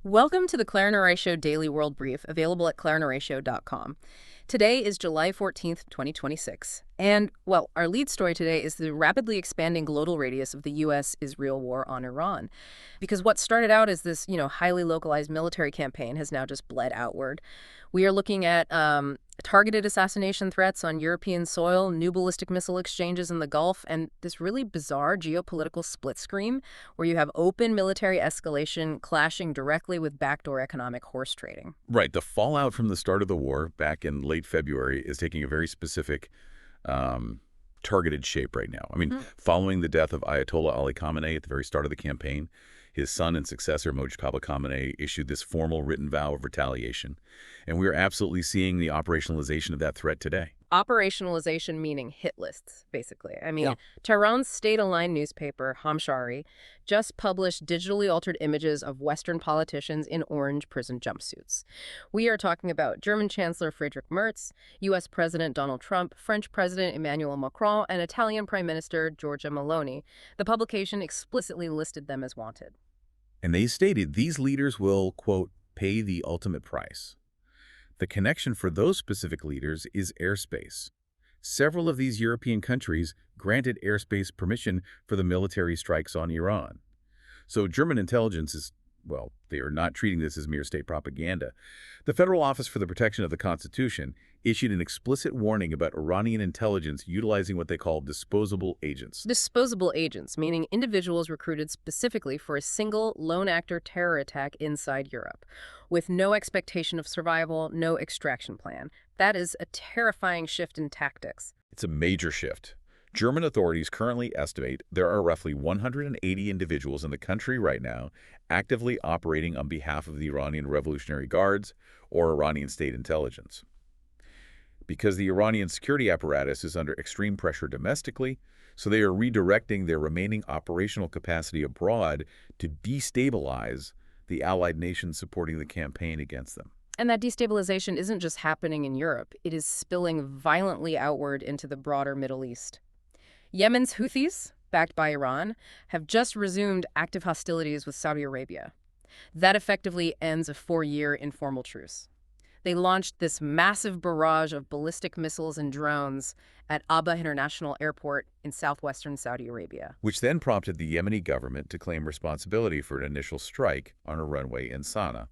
Welcome to the Claire and Ray Show Daily World Brief, available at claireandrayshow.com. Today is July 14th, 2026. And, well, our lead story today is the rapidly expanding global radius of the U.S.-Israel war on Iran. Because what started out as this, highly localized military campaign has now just bled outward. We are looking at targeted assassination threats on European soil, new ballistic missile exchanges in the Gulf, and this really bizarre geopolitical split screen where you have open military escalation clashing directly with backdoor economic horse trading. Right. The fallout from the start of the war back in late February is taking a very specific targeted shape right now. Following the death of Ayatollah Ali Khamenei at the very start of the campaign, his son and successor, Mojtaba Khamenei, issued this formal written vow of retaliation. And we are absolutely seeing the operationalization of that threat today. Operationalization meaning hit lists, basically. Yeah. Tehran's state-aligned newspaper, Hamshari, just published digitally altered images of Western politicians in orange prison jumpsuits. We are talking about German Chancellor Friedrich Merz, U.S. President Donald Trump, French President Emmanuel Macron, and Italian Prime Minister Giorgia Meloni. The publication explicitly listed them as wanted. And they stated these leaders will, quote, pay the ultimate price. The connection for those specific leaders is airspace. Several of these European countries granted airspace permission for the military strikes on Iran. So German intelligence is, well, they are not treating this as mere state propaganda. The Federal Office for the Protection of the Constitution issued an explicit warning about Iranian intelligence utilizing what they call disposable agents. Disposable agents, meaning individuals recruited specifically for a single lone actor terror attack inside Europe, with no expectation of survival, no extraction plan. That is a terrifying shift in tactics. It's a major shift. German authorities currently estimate there are roughly 180 individuals in the country right now actively operating on behalf of the Iranian Revolutionary Guards or Iranian state intelligence. Because the Iranian security apparatus is under extreme pressure domestically, so they are redirecting their remaining operational capacity abroad to destabilize the allied nations supporting the campaign against them. And that destabilization isn't just happening in Europe. It is spilling violently outward into the broader Middle East. Yemen's Houthis, backed by Iran, have just resumed active hostilities with Saudi Arabia. That effectively ends a 4-year informal truce. They launched this massive barrage of ballistic missiles and drones at Aba International Airport in southwestern Saudi Arabia. Which then prompted the Yemeni government to claim responsibility for an initial strike on a runway in Sana'a.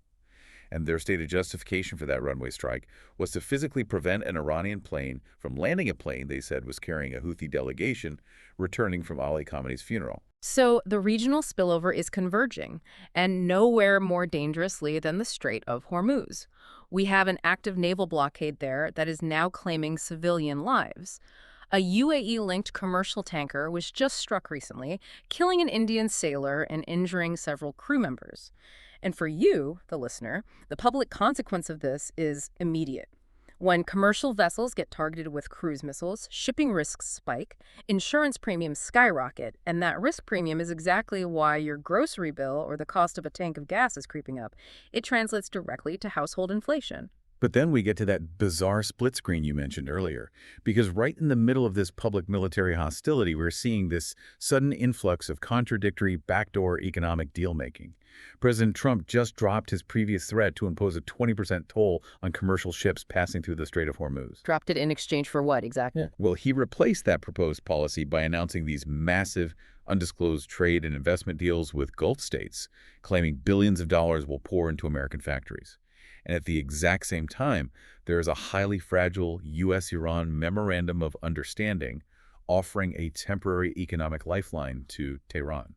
And their stated justification for that runway strike was to physically prevent an Iranian plane from landing a plane they said was carrying a Houthi delegation returning from Ali Khamenei's funeral. So the regional spillover is converging, and nowhere more dangerously than the Strait of Hormuz. We have an active naval blockade there that is now claiming civilian lives. A UAE-linked commercial tanker was just struck recently, killing an Indian sailor and injuring several crew members. And for you, the listener, the public consequence of this is immediate. When commercial vessels get targeted with cruise missiles, shipping risks spike, insurance premiums skyrocket, and that risk premium is exactly why your grocery bill or the cost of a tank of gas is creeping up. It translates directly to household inflation. But then we get to that bizarre split screen you mentioned earlier, because right in the middle of this public military hostility, we're seeing this sudden influx of contradictory backdoor economic deal-making. President Trump just dropped his previous threat to impose a 20% toll on commercial ships passing through the Strait of Hormuz. Dropped it in exchange for what, exactly? Yeah. Well, he replaced that proposed policy by announcing these massive, undisclosed trade and investment deals with Gulf states, claiming billions of dollars will pour into American factories. And at the exact same time, there is a highly fragile U.S.-Iran Memorandum of Understanding offering a temporary economic lifeline to Tehran.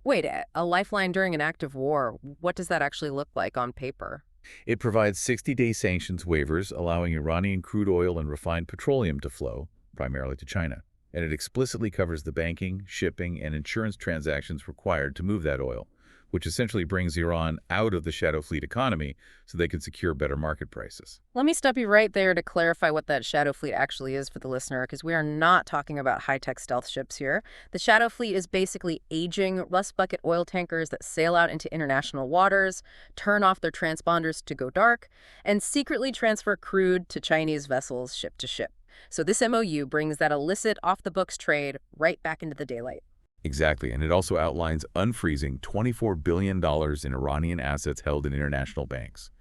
Wait, a lifeline during an active war, what does that actually look like on paper? It provides 60-day sanctions waivers allowing Iranian crude oil and refined petroleum to flow, primarily to China. And it explicitly covers the banking, shipping, and insurance transactions required to move that oil, which essentially brings Iran out of the shadow fleet economy so they can secure better market prices. Let me stop you right there to clarify what that shadow fleet actually is for the listener, because we are not talking about high-tech stealth ships here. The shadow fleet is basically aging rust bucket oil tankers that sail out into international waters, turn off their transponders to go dark, and secretly transfer crude to Chinese vessels ship to ship. So this MOU brings that illicit off-the-books trade right back into the daylight. Exactly, and it also outlines unfreezing $24 billion in Iranian assets held in international banks.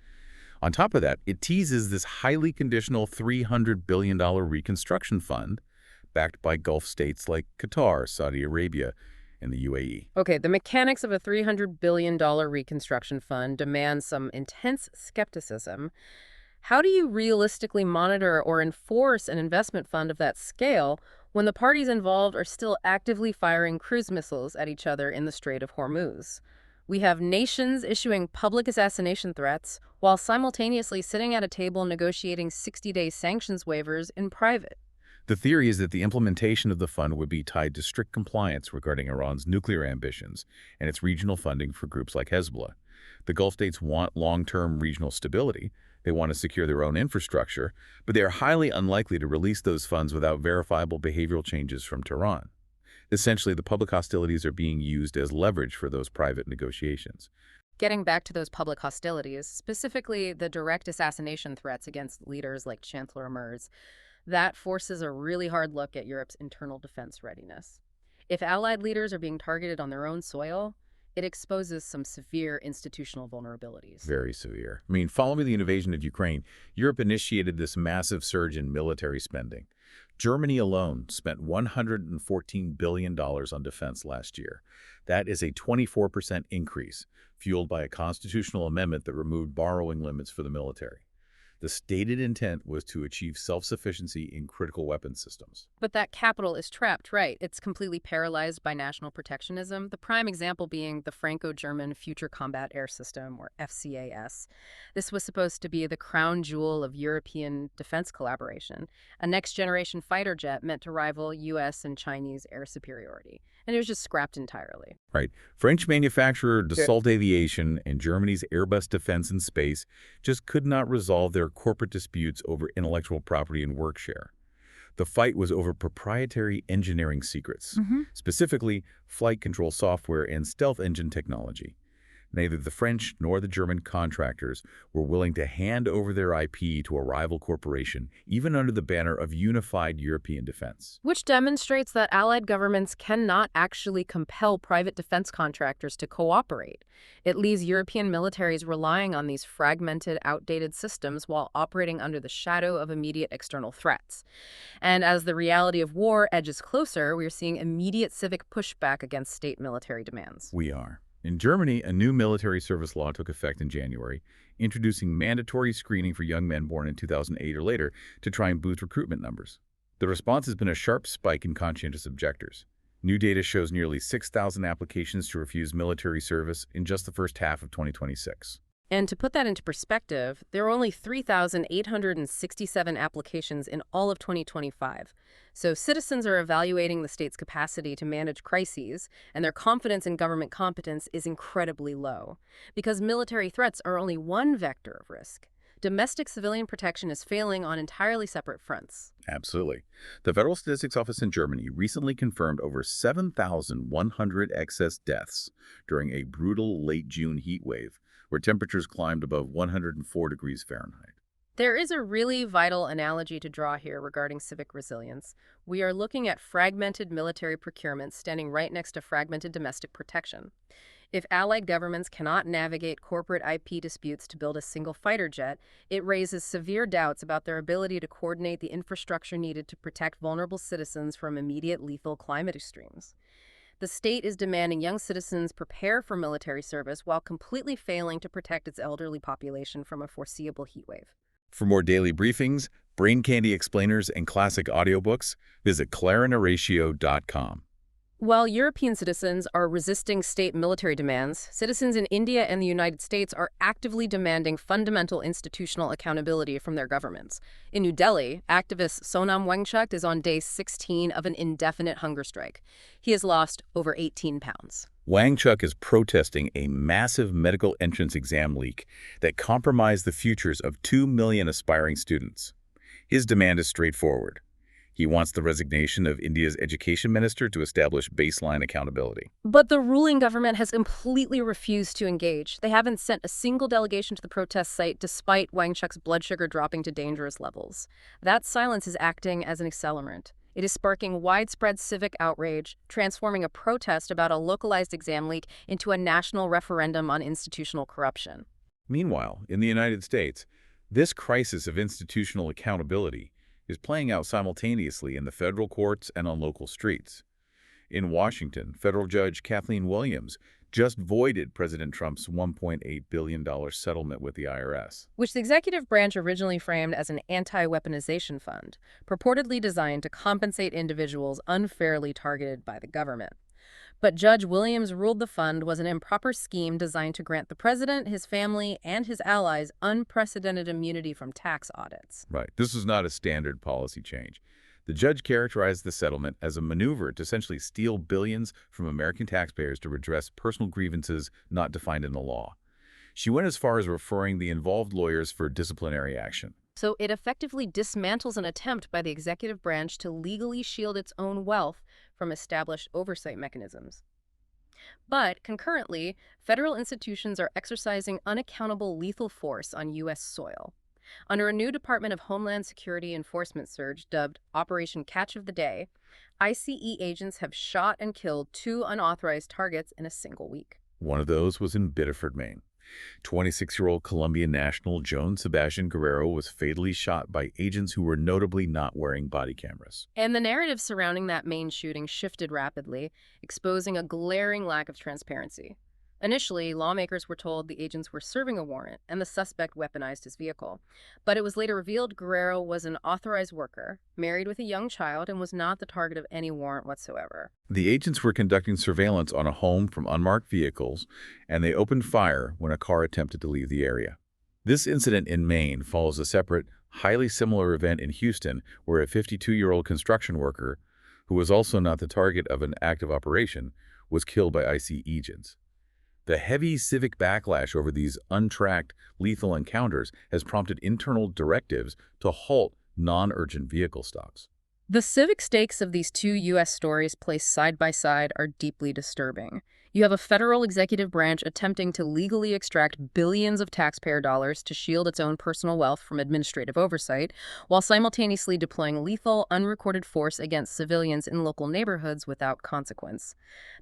On top of that, it teases this highly conditional $300 billion reconstruction fund backed by Gulf states like Qatar, Saudi Arabia, and the UAE. Okay, the mechanics of a $300 billion reconstruction fund demand some intense skepticism. How do you realistically monitor or enforce an investment fund of that scale when the parties involved are still actively firing cruise missiles at each other in the Strait of Hormuz? We have nations issuing public assassination threats while simultaneously sitting at a table negotiating 60-day sanctions waivers in private. The theory is that the implementation of the fund would be tied to strict compliance regarding Iran's nuclear ambitions and its regional funding for groups like Hezbollah. The Gulf states want long-term regional stability. They want to secure their own infrastructure, but they are highly unlikely to release those funds without verifiable behavioral changes from Tehran. Essentially, the public hostilities are being used as leverage for those private negotiations. Getting back to those public hostilities, specifically the direct assassination threats against leaders like Chancellor Merz, that forces a really hard look at Europe's internal defense readiness. If allied leaders are being targeted on their own soil, it exposes some severe institutional vulnerabilities. Very severe. I mean, following the invasion of Ukraine, Europe initiated this massive surge in military spending. Germany alone spent $114 billion on defense last year. That is a 24% increase, fueled by a constitutional amendment that removed borrowing limits for the military. The stated intent was to achieve self-sufficiency in critical weapons systems. But that capital is trapped, right? It's completely paralyzed by national protectionism, the prime example being the Franco-German Future Combat Air System, or FCAS. This was supposed to be the crown jewel of European defense collaboration, a next-generation fighter jet meant to rival U.S. and Chinese air superiority. And it was just scrapped entirely. Right. French manufacturer Dassault Aviation and Germany's Airbus Defense and Space just could not resolve their corporate disputes over intellectual property and work share. The fight was over proprietary engineering secrets, specifically flight control software and stealth engine technology. Neither the French nor the German contractors were willing to hand over their IP to a rival corporation, even under the banner of unified European defense. Which demonstrates that allied governments cannot actually compel private defense contractors to cooperate. It leaves European militaries relying on these fragmented, outdated systems while operating under the shadow of immediate external threats. And as the reality of war edges closer, we're seeing immediate civic pushback against state military demands. We are. In Germany, a new military service law took effect in January, introducing mandatory screening for young men born in 2008 or later to try and boost recruitment numbers. The response has been a sharp spike in conscientious objectors. New data shows nearly 6,000 applications to refuse military service in just the first half of 2026. And to put that into perspective, there are only 3,867 applications in all of 2025. So citizens are evaluating the state's capacity to manage crises, and their confidence in government competence is incredibly low. Because military threats are only one vector of risk. Domestic civilian protection is failing on entirely separate fronts. Absolutely. The Federal Statistics Office in Germany recently confirmed over 7,100 excess deaths during a brutal late June heat wave, where temperatures climbed above 104 degrees Fahrenheit. There is a really vital analogy to draw here regarding civic resilience. We are looking at fragmented military procurement standing right next to fragmented domestic protection. If allied governments cannot navigate corporate IP disputes to build a single fighter jet, it raises severe doubts about their ability to coordinate the infrastructure needed to protect vulnerable citizens from immediate lethal climate extremes. The state is demanding young citizens prepare for military service while completely failing to protect its elderly population from a foreseeable heatwave. For more daily briefings, brain candy explainers, and classic audiobooks, visit clarinaratio.com. While European citizens are resisting state military demands, citizens in India and the United States are actively demanding fundamental institutional accountability from their governments. In New Delhi, activist Sonam Wangchuck is on day 16 of an indefinite hunger strike. He has lost over 18 pounds. Wangchuck is protesting a massive medical entrance exam leak that compromised the futures of 2 million aspiring students. His demand is straightforward. He wants the resignation of India's education minister to establish baseline accountability. But the ruling government has completely refused to engage. They haven't sent a single delegation to the protest site despite Wangchuck's blood sugar dropping to dangerous levels. That silence is acting as an accelerant. It is sparking widespread civic outrage, transforming a protest about a localized exam leak into a national referendum on institutional corruption. Meanwhile, in the United States, this crisis of institutional accountability is playing out simultaneously in the federal courts and on local streets. In Washington, federal judge Kathleen Williams just voided President Trump's $1.8 billion settlement with the IRS. Which the executive branch originally framed as an anti-weaponization fund, purportedly designed to compensate individuals unfairly targeted by the government. But Judge Williams ruled the fund was an improper scheme designed to grant the president, his family, and his allies unprecedented immunity from tax audits. Right. This is not a standard policy change. The judge characterized the settlement as a maneuver to essentially steal billions from American taxpayers to redress personal grievances not defined in the law. She went as far as referring the involved lawyers for disciplinary action. So it effectively dismantles an attempt by the executive branch to legally shield its own wealth from established oversight mechanisms. But concurrently, federal institutions are exercising unaccountable lethal force on U.S. soil. Under a new Department of Homeland Security enforcement surge dubbed Operation Catch of the Day, ICE agents have shot and killed 2 unauthorized targets in a single week. One of those was in Biddeford, Maine. 26-year-old Colombian national Joan Sebastian Guerrero was fatally shot by agents who were notably not wearing body cameras. And the narrative surrounding that Maine shooting shifted rapidly, exposing a glaring lack of transparency. Initially, lawmakers were told the agents were serving a warrant and the suspect weaponized his vehicle. But it was later revealed Guerrero was an authorized worker, married with a young child, and was not the target of any warrant whatsoever. The agents were conducting surveillance on a home from unmarked vehicles, and they opened fire when a car attempted to leave the area. This incident in Maine follows a separate, highly similar event in Houston where a 52-year-old construction worker, who was also not the target of an active operation, was killed by ICE agents. The heavy civic backlash over these untracked, lethal encounters has prompted internal directives to halt non-urgent vehicle stops. The civic stakes of these 2 U.S. stories placed side by side are deeply disturbing. You have a federal executive branch attempting to legally extract billions of taxpayer dollars to shield its own personal wealth from administrative oversight, while simultaneously deploying lethal, unrecorded force against civilians in local neighborhoods without consequence.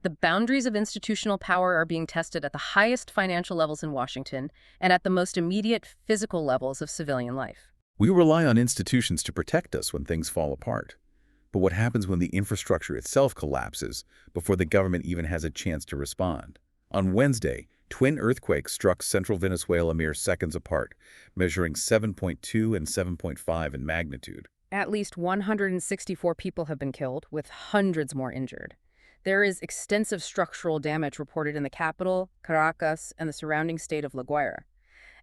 The boundaries of institutional power are being tested at the highest financial levels in Washington and at the most immediate physical levels of civilian life. We rely on institutions to protect us when things fall apart. But what happens when the infrastructure itself collapses before the government even has a chance to respond? On Wednesday, twin earthquakes struck central Venezuela mere seconds apart, measuring 7.2 and 7.5 in magnitude. At least 164 people have been killed, with hundreds more injured. There is extensive structural damage reported in the capital, Caracas, and the surrounding state of La Guaira.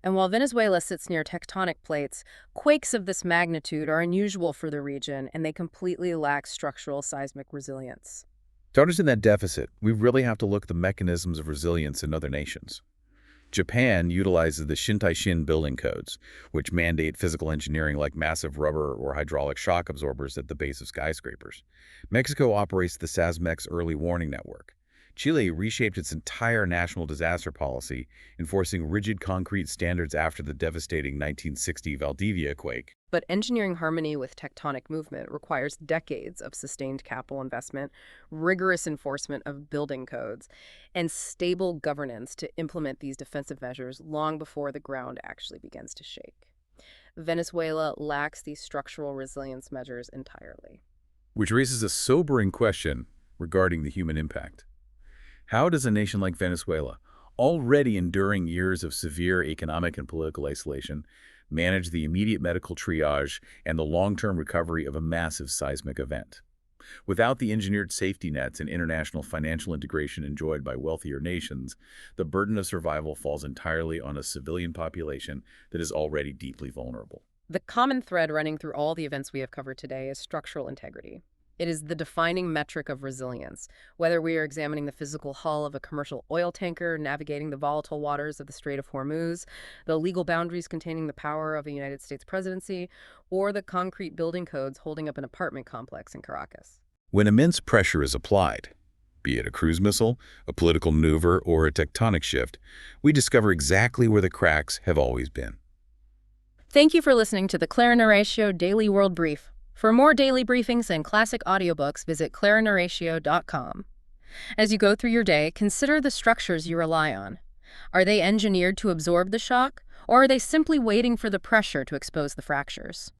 And while Venezuela sits near tectonic plates, quakes of this magnitude are unusual for the region, and they completely lack structural seismic resilience. To understand that deficit, we really have to look at the mechanisms of resilience in other nations. Japan utilizes the Shintai-shin building codes, which mandate physical engineering like massive rubber or hydraulic shock absorbers at the base of skyscrapers. Mexico operates the SASMEX early warning network. Chile reshaped its entire national disaster policy, enforcing rigid concrete standards after the devastating 1960 Valdivia quake. But engineering harmony with tectonic movement requires decades of sustained capital investment, rigorous enforcement of building codes, and stable governance to implement these defensive measures long before the ground actually begins to shake. Venezuela lacks these structural resilience measures entirely. Which raises a sobering question regarding the human impact. How does a nation like Venezuela, already enduring years of severe economic and political isolation, manage the immediate medical triage and the long-term recovery of a massive seismic event? Without the engineered safety nets and international financial integration enjoyed by wealthier nations, the burden of survival falls entirely on a civilian population that is already deeply vulnerable. The common thread running through all the events we have covered today is structural integrity. It is the defining metric of resilience, whether we are examining the physical hull of a commercial oil tanker, navigating the volatile waters of the Strait of Hormuz, the legal boundaries containing the power of a United States presidency, or the concrete building codes holding up an apartment complex in Caracas. When immense pressure is applied, be it a cruise missile, a political maneuver, or a tectonic shift, we discover exactly where the cracks have always been. Thank you for listening to the Claire Show Daily World Brief. For more daily briefings and classic audiobooks, visit clarinhoratio.com. As you go through your day, consider the structures you rely on. Are they engineered to absorb the shock, or are they simply waiting for the pressure to expose the fractures?